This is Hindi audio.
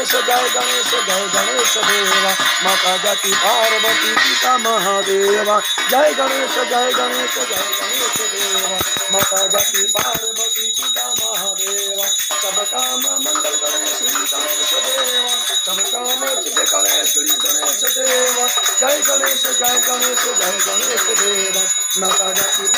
गणेश जय गणेश देवा माता जाति पार्वती पिता महादेवा जय गणेश देवा माता जाति पार्वती पिता महादेवा सब काम मंगल गणेश श्री गणेश देवा सब काम सिद्ध गणेश श्री गणेश देवा जय गणेश देवा माता जाति